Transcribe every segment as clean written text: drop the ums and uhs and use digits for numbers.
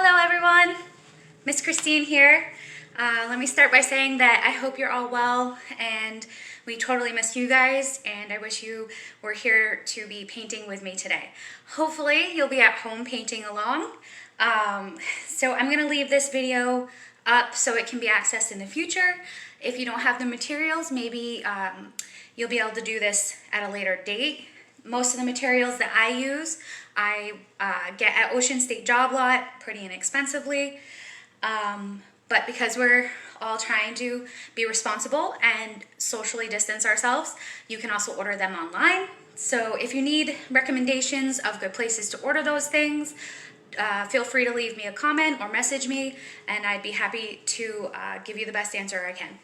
Hello everyone, Miss Christine here. Let me start by saying that I hope you're all well and we totally miss you guys and I wish you were here to be painting with me today. Hopefully you'll be at home painting along. So I'm going to leave this video up so it can be accessed in the future. If you don't have the materials, maybe you'll be able to do this at a later date. Most of the materials that I use, I get at Ocean State Job Lot pretty inexpensively. But because we're all trying to be responsible and socially distance ourselves, you can also order them online. So if you need recommendations of good places to order those things, feel free to leave me a comment or message me, and I'd be happy to give you the best answer I can.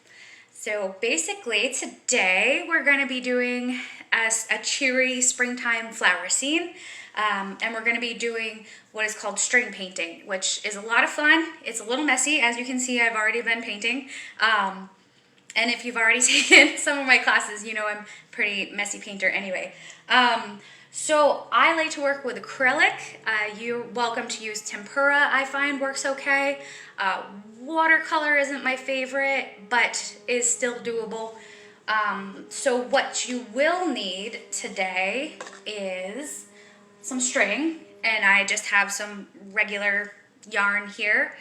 So basically today we're going to be doing a cheery springtime flower scene, and we're going to be doing what is called string painting, which is a lot of fun. It's a little messy. As you can see, I've already been painting, and if you've already taken some of my classes, you know I'm a pretty messy painter anyway. So I like to work with acrylic. You're welcome to use tempera, I find works okay. Watercolor isn't my favorite, but is still doable. So what you will need today is some string, and I just have some regular yarn here.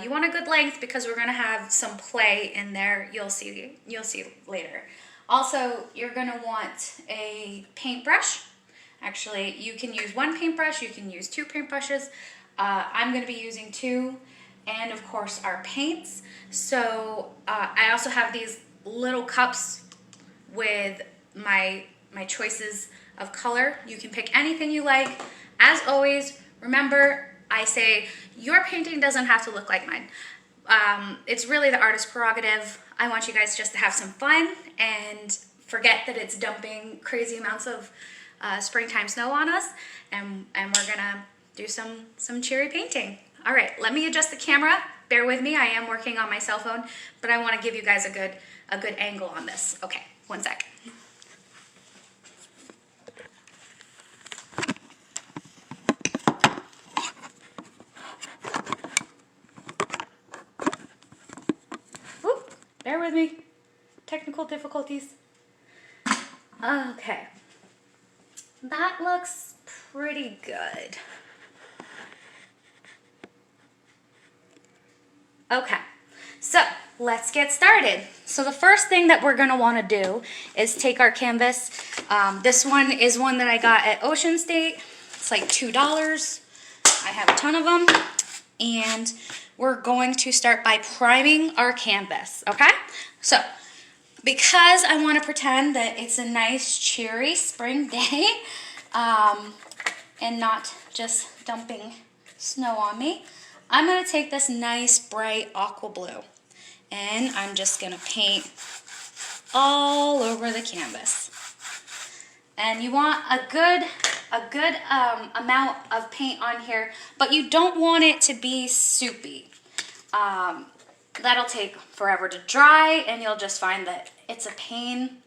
You want a good length because we're gonna have some play in there. You'll see later. Also, you're gonna want a paintbrush. Actually, you can use one paintbrush, you can use two paintbrushes. I'm going to be using two, and of course our paints. So I also have these little cups with my choices of color. You can pick anything you like. As always, remember, I say your painting doesn't have to look like mine. It's really the artist's prerogative. I want you guys just to have some fun and forget that it's dumping crazy amounts of springtime snow on us, and we're gonna do some cheery painting. All right, let me adjust the camera. Bear with me, I am working on my cell phone, but I want to give you guys a good angle on this. Okay, one sec. Whoop, bear with me. Technical difficulties. Okay. That looks pretty good. Okay, so let's get started. So the first thing that we're gonna wanna do is take our canvas. This one is one that I got at Ocean State. It's like $2. I have a ton of them. And we're going to start by priming our canvas, okay? So, because I want to pretend that it's a nice, cheery spring day and not just dumping snow on me, I'm going to take this nice, bright aqua blue and I'm just going to paint all over the canvas. And you want a good amount of paint on here, but you don't want it to be soupy. That'll take forever to dry, and you'll just find that it's a pain.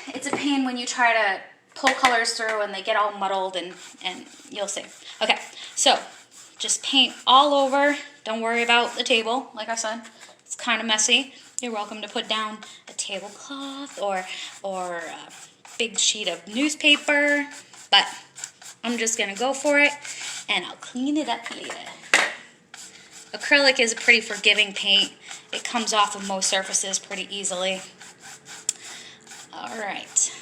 It's a pain when you try to pull colors through and they get all muddled, and you'll see. Okay, so just paint all over. Don't worry about the table. Like I said, it's kind of messy. You're welcome to put down a tablecloth or a big sheet of newspaper, but I'm just gonna go for it, and I'll clean it up later. Acrylic is a pretty forgiving paint. It comes off of most surfaces pretty easily. All right.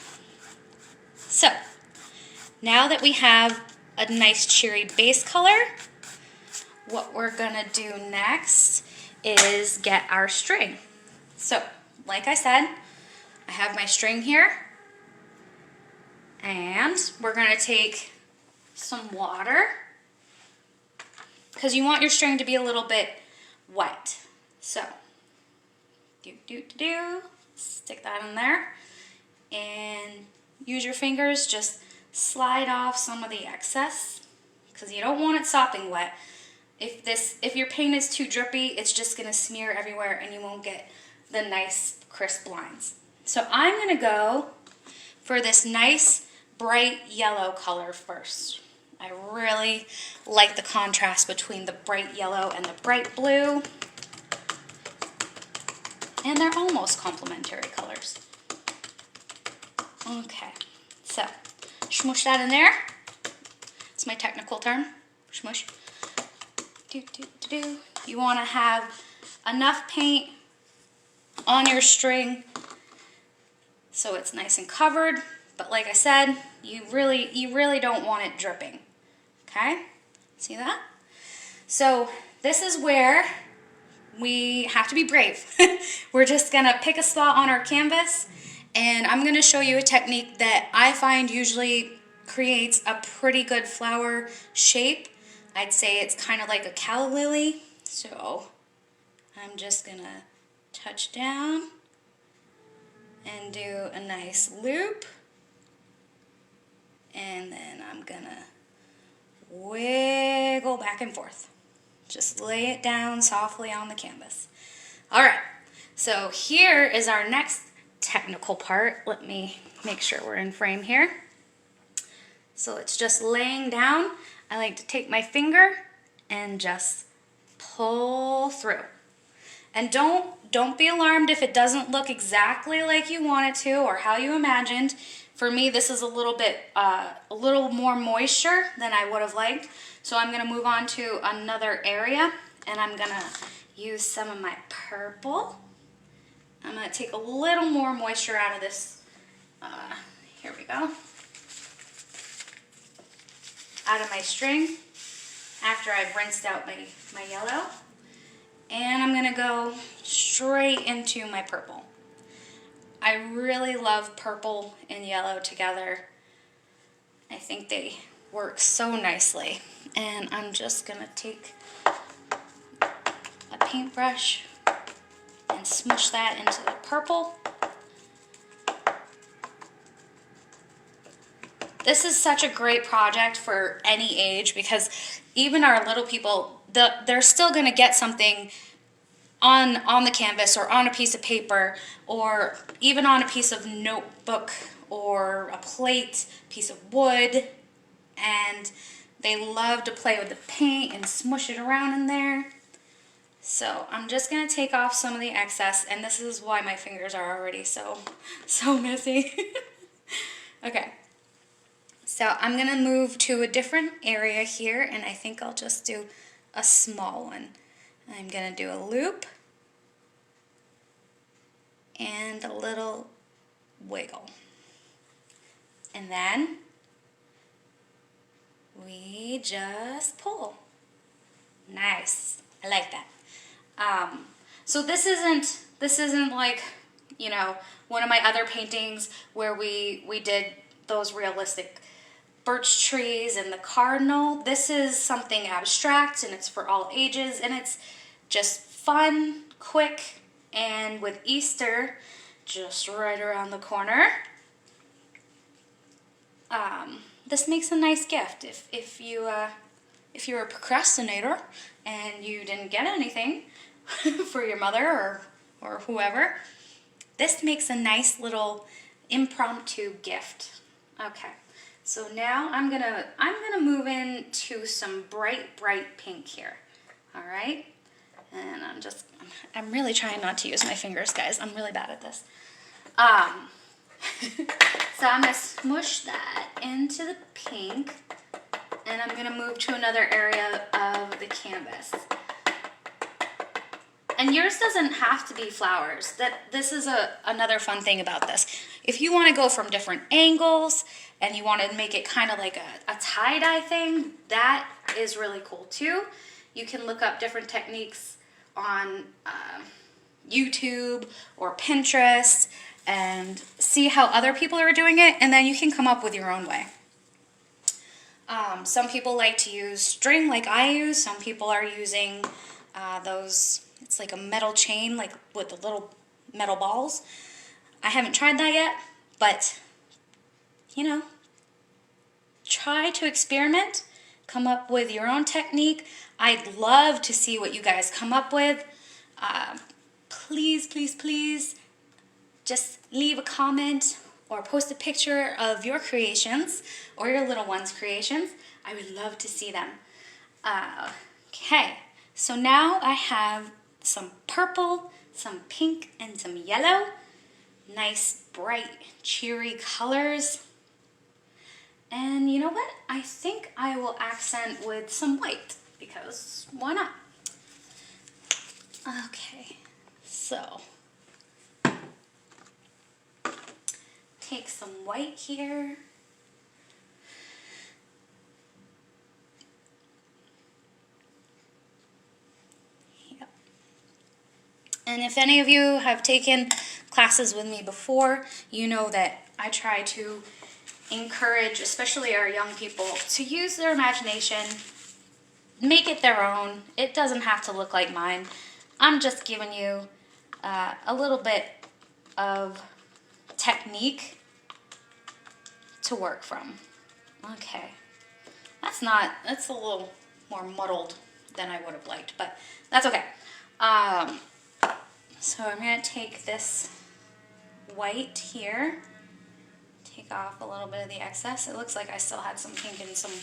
So, now that we have a nice cheery base color, what we're gonna do next is get our string. So, like I said, I have my string here, and we're gonna take some water, because you want your string to be a little bit wet. So, stick that in there, and use your fingers, just slide off some of the excess, because you don't want it sopping wet. If your paint is too drippy, it's just gonna smear everywhere and you won't get the nice crisp lines. So I'm gonna go for this nice bright yellow color first. I really like the contrast between the bright yellow and the bright blue. And they're almost complementary colors. Okay, so smush that in there. It's my technical term, smush. You want to have enough paint on your string so it's nice and covered, but like I said, you really don't want it dripping. Okay? See that? So this is where we have to be brave. We're just gonna pick a spot on our canvas, and I'm gonna show you a technique that I find usually creates a pretty good flower shape. I'd say it's kind of like a calla lily. So I'm just gonna touch down and do a nice loop, and then I'm gonna wiggle back and forth. Just lay it down softly on the canvas. All right, so here is our next technical part. Let me make sure we're in frame here. So it's just laying down. I like to take my finger and just pull through. And don't be alarmed if it doesn't look exactly like you want it to or how you imagined. For me, this is a little more moisture than I would have liked. So I'm gonna move on to another area, and I'm gonna use some of my purple. I'm gonna take a little more moisture out of this. Here we go. Out of my string after I've rinsed out my yellow. And I'm gonna go straight into my purple. I really love purple and yellow together. I think they work so nicely. And I'm just gonna take a paintbrush and smush that into the purple. This is such a great project for any age because even our little people, they're still going to get something on the canvas or on a piece of paper or even on a piece of notebook or a plate, piece of wood, and they love to play with the paint and smush it around in there. So I'm just going to take off some of the excess, and this is why my fingers are already so messy. Okay. So I'm going to move to a different area here, and I think I'll just do a small one. I'm going to do a loop and a little wiggle. And then we just pull. Nice. I like that. So this isn't like, you know, one of my other paintings where we did those realistic birch trees and the cardinal. This is something abstract, and it's for all ages, and it's just fun, quick, and with Easter just right around the corner, this makes a nice gift. If you're a procrastinator and you didn't get anything for your mother or whoever, this makes a nice little impromptu gift. Okay. So now I'm gonna move into some bright pink here. All right, and I'm really trying not to use my fingers, guys. I'm really bad at this. So I'm gonna smush that into the pink, and I'm gonna move to another area of the canvas. And yours doesn't have to be flowers. This is another fun thing about this. If you want to go from different angles and you want to make it kind of like a tie-dye thing, that is really cool too. You can look up different techniques on YouTube or Pinterest and see how other people are doing it, and then you can come up with your own way. Some people like to use string like I use. Some people are using those, it's like a metal chain, like with the little metal balls. I haven't tried that yet, but, you know, try to experiment, come up with your own technique. I'd love to see what you guys come up with. Please, please, please, just leave a comment or post a picture of your creations or your little ones' creations. I would love to see them. Okay, so now I have some purple, some pink, and some yellow. Nice, bright, cheery colors. And you know what? I think I will accent with some white, because why not? Okay, so take some white here. Yep. And if any of you have taken classes with me before, you know that I try to encourage, especially our young people, to use their imagination, make it their own. It doesn't have to look like mine. I'm just giving you a little bit of technique to work from. Okay, that's a little more muddled than I would have liked, but that's okay. So I'm going to take this white here, take off a little bit of the excess. It looks like I still had some pink and some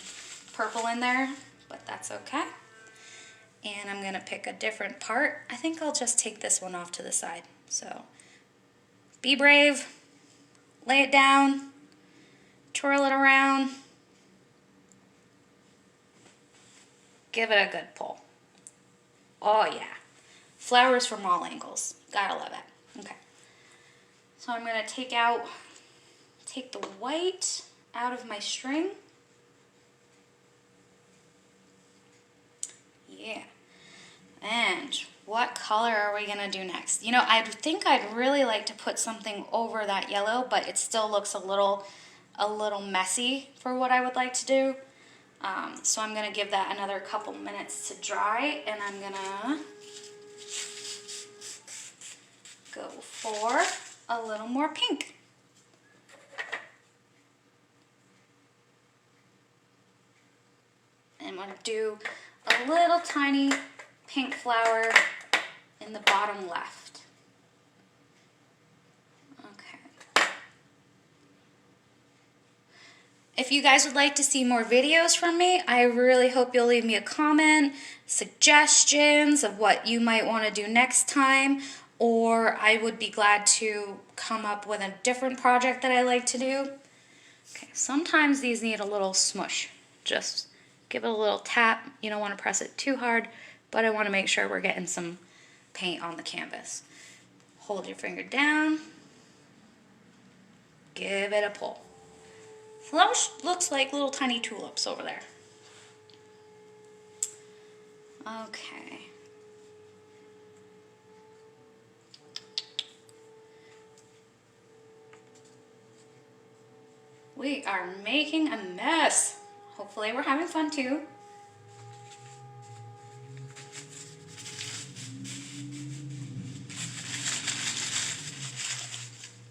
purple in there, but that's okay. And I'm going to pick a different part. I think I'll just take this one off to the side. So be brave, lay it down, twirl it around, give it a good pull. Oh yeah, flowers from all angles, gotta love it. Okay, so I'm going to take the white out of my string. Yeah. And what color are we gonna do next? You know, I think I'd really like to put something over that yellow, but it still looks a little messy for what I would like to do. So I'm gonna give that another couple minutes to dry, and I'm gonna go for a little more pink. And I'm gonna do a little tiny pink flower in the bottom left. Okay. If you guys would like to see more videos from me, I really hope you'll leave me a comment, suggestions of what you might want to do next time, or I would be glad to come up with a different project that I like to do. Okay, sometimes these need a little smush. Just give it a little tap. You don't want to press it too hard, but I want to make sure we're getting some paint on the canvas. Hold your finger down. Give it a pull. So that looks like little tiny tulips over there. Okay. We are making a mess. Hopefully we're having fun too.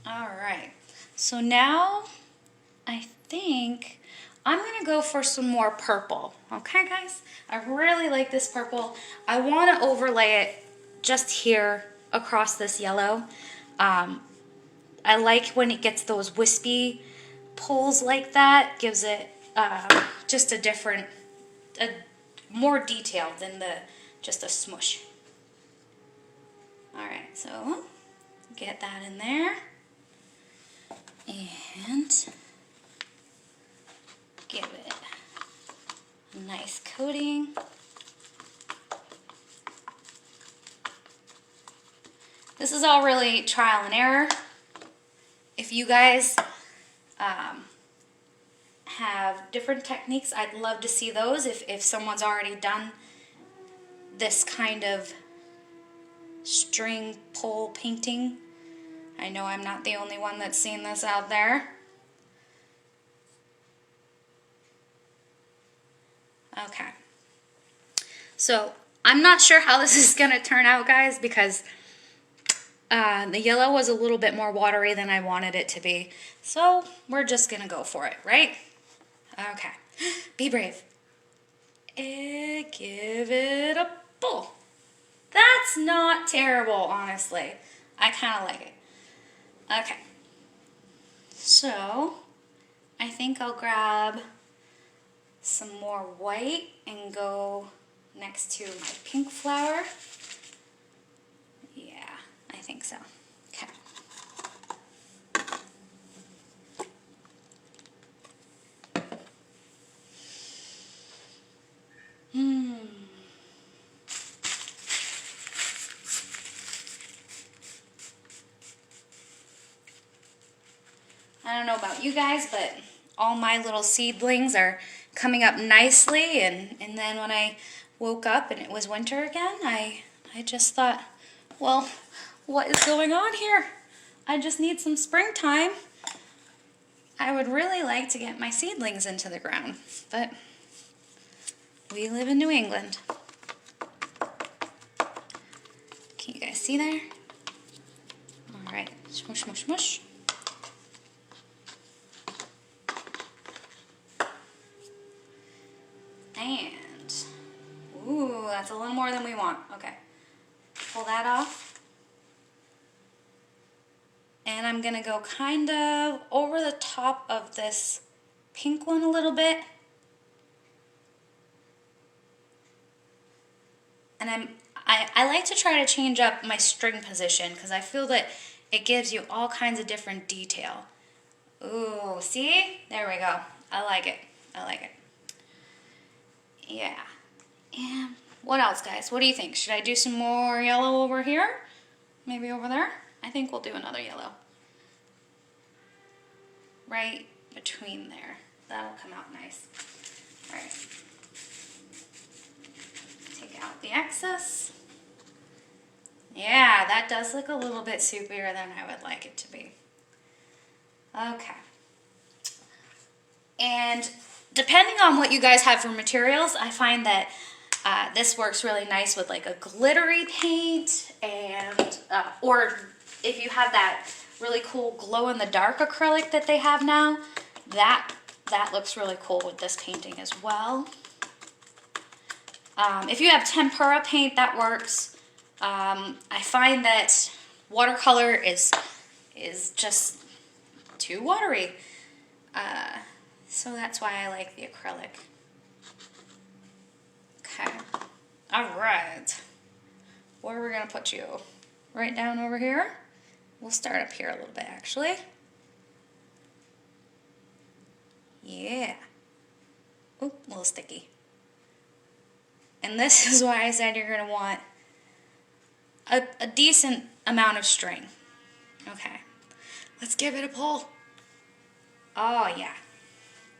All right, so now I think I'm gonna go for some more purple. Okay guys, I really like this purple. I wanna overlay it just here across this yellow. I like when it gets those wispy pulls like that. Gives it just more detail than just a smush. All right, so get that in there. And give it a nice coating. This is all really trial and error. If you guys have different techniques, I'd love to see those. If someone's already done this kind of string pole painting, I know I'm not the only one that's seen this out there. Okay. So I'm not sure how this is going to turn out, guys, because the yellow was a little bit more watery than I wanted it to be. So we're just going to go for it, right? Okay. Be brave. And give it a pull. That's not terrible, honestly. I kind of like it. Okay. So I think I'll grab some more white and go next to my pink flower. Yeah, I think so. Okay. I don't know about you guys, but all my little seedlings are coming up nicely, and then when I woke up and it was winter again, I just thought, well, what is going on here? I just need some springtime. I would really like to get my seedlings into the ground, but we live in New England. Can you guys see there? All right, smush, smush, smush. And, ooh, that's a little more than we want. Okay, pull that off. And I'm gonna go kind of over the top of this pink one a little bit. And I like to try to change up my string position because I feel that it gives you all kinds of different detail. Ooh, see? There we go. I like it. I like it. Yeah. And what else, guys? What do you think? Should I do some more yellow over here? Maybe over there? I think we'll do another yellow. Right between there. That'll come out nice. All right. Take out the excess. Yeah, that does look a little bit soupier than I would like it to be. Okay. And depending on what you guys have for materials, I find that this works really nice with like a glittery paint, and or if you have that really cool glow-in-the-dark acrylic that they have now, that looks really cool with this painting as well. If you have tempera paint, that works. I find that watercolor is just too watery. So that's why I like the acrylic. Okay. All right. Where are we going to put you? Right down over here? We'll start up here a little bit, actually. Yeah. Oop, a little sticky. And this is why I said you're going to want a decent amount of string. Okay. Let's give it a pull. Oh, yeah.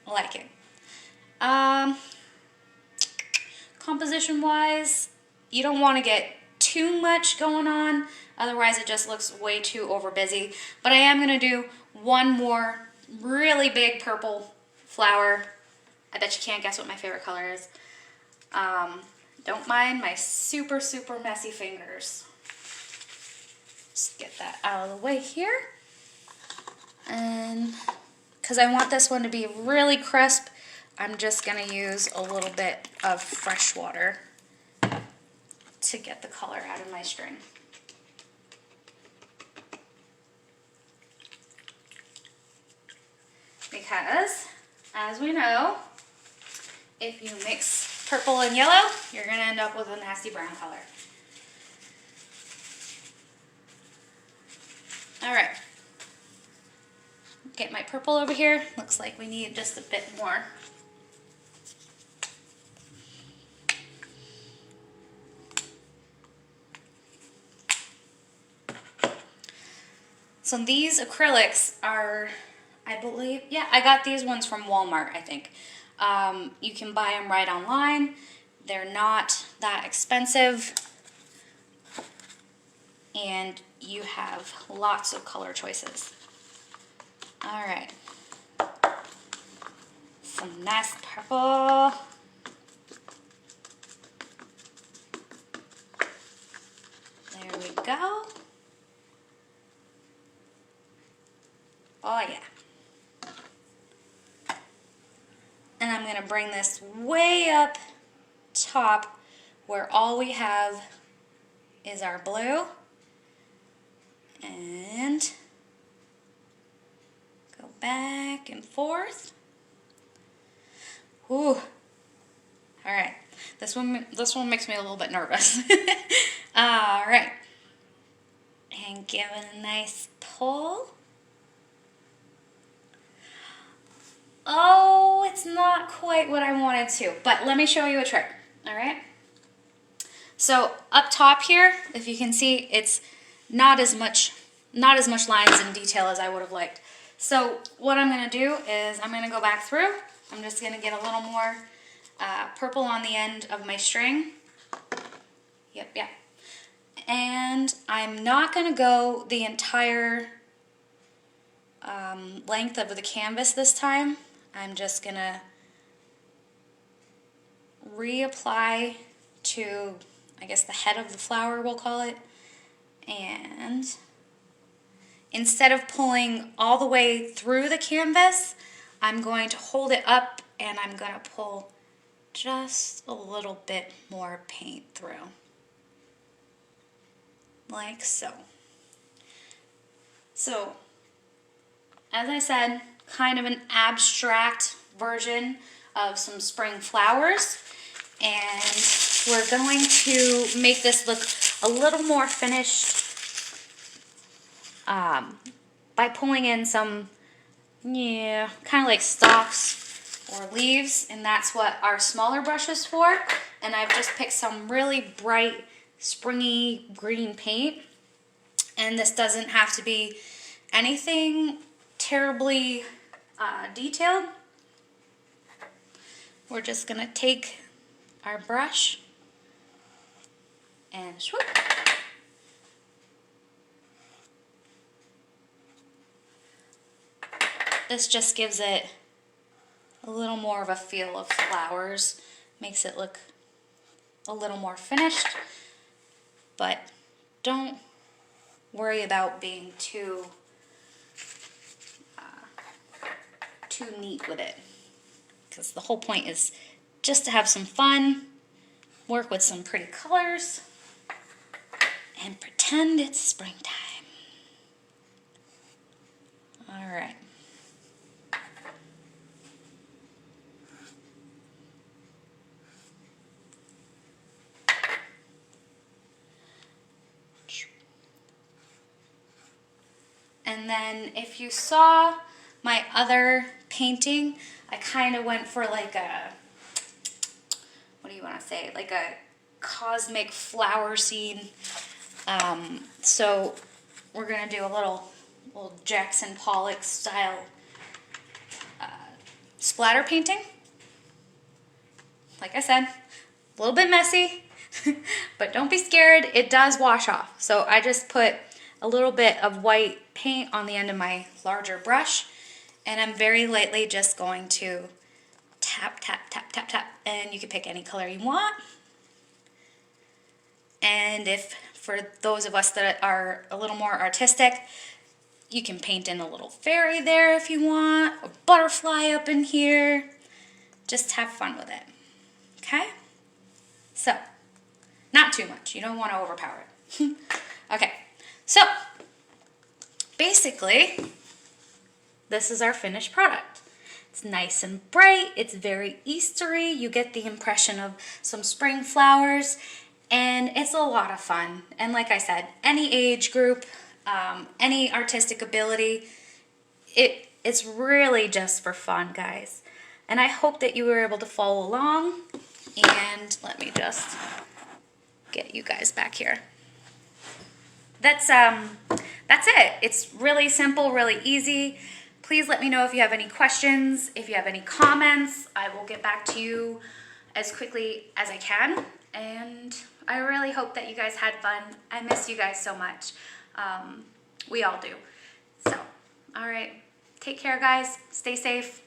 I like it. Composition-wise, you don't want to get too much going on, otherwise it just looks way too over busy. But I am going to do one more really big purple flower. I bet you can't guess what my favorite color is. Don't mind my super, super messy fingers. Just get that out of the way here. And because I want this one to be really crisp, I'm just going to use a little bit of fresh water to get the color out of my string. Because, as we know, if you mix purple and yellow, you're going to end up with a nasty brown color. All right. Get my purple over here. Looks like we need just a bit more. So these acrylics are, I believe, yeah, I got these ones from Walmart, I think. You can buy them right online. They're not that expensive. And you have lots of color choices. All right. Some nice purple. There we go. Oh yeah. And I'm going to bring this way up top where all we have is our blue. And go back and forth. Ooh. All right. This one makes me a little bit nervous. All right. And give it a nice pull. Oh, it's not quite what I wanted to, but let me show you a trick. All right. So up top here, if you can see, it's not as much lines and detail as I would have liked. So what I'm going to do is I'm going to go back through. I'm just going to get a little more purple on the end of my string. Yep. And I'm not going to go the entire length of the canvas this time. I'm just going to reapply to, I guess, the head of the flower, we'll call it. And instead of pulling all the way through the canvas, I'm going to hold it up and I'm going to pull just a little bit more paint through. Like so. So, as I said, kind of an abstract version of some spring flowers. And we're going to make this look a little more finished by pulling in some, kind of like stalks or leaves, and that's what our smaller brush is for. And I've just picked some really bright, springy green paint. And this doesn't have to be anything terribly detailed. We're just gonna take our brush and swoop. This just gives it a little more of a feel of flowers, makes it look a little more finished, but don't worry about being too neat with it, because the whole point is just to have some fun, work with some pretty colors, and pretend it's springtime. All right. And then if you saw my other painting, I kind of went for like a, what do you want to say, like a cosmic flower scene. So we're going to do a little Jackson Pollock style splatter painting. Like I said, a little bit messy, but don't be scared, it does wash off. So I just put a little bit of white paint on the end of my larger brush, and I'm very lightly just going to tap, tap, tap, tap, tap, and you can pick any color you want. And if, for those of us that are a little more artistic, you can paint in a little fairy there if you want, a butterfly up in here. Just have fun with it, okay? So, not too much, you don't want to overpower it. Okay, so, basically, this is our finished product. It's nice and bright, it's very Eastery, you get the impression of some spring flowers, and it's a lot of fun. And like I said, any age group, any artistic ability, it's really just for fun, guys. And I hope that you were able to follow along, and let me just get you guys back here. That's it. It's really simple, really easy. Please let me know if you have any questions, if you have any comments. I will get back to you as quickly as I can. And I really hope that you guys had fun. I miss you guys so much. We all do. So, all right. Take care, guys. Stay safe.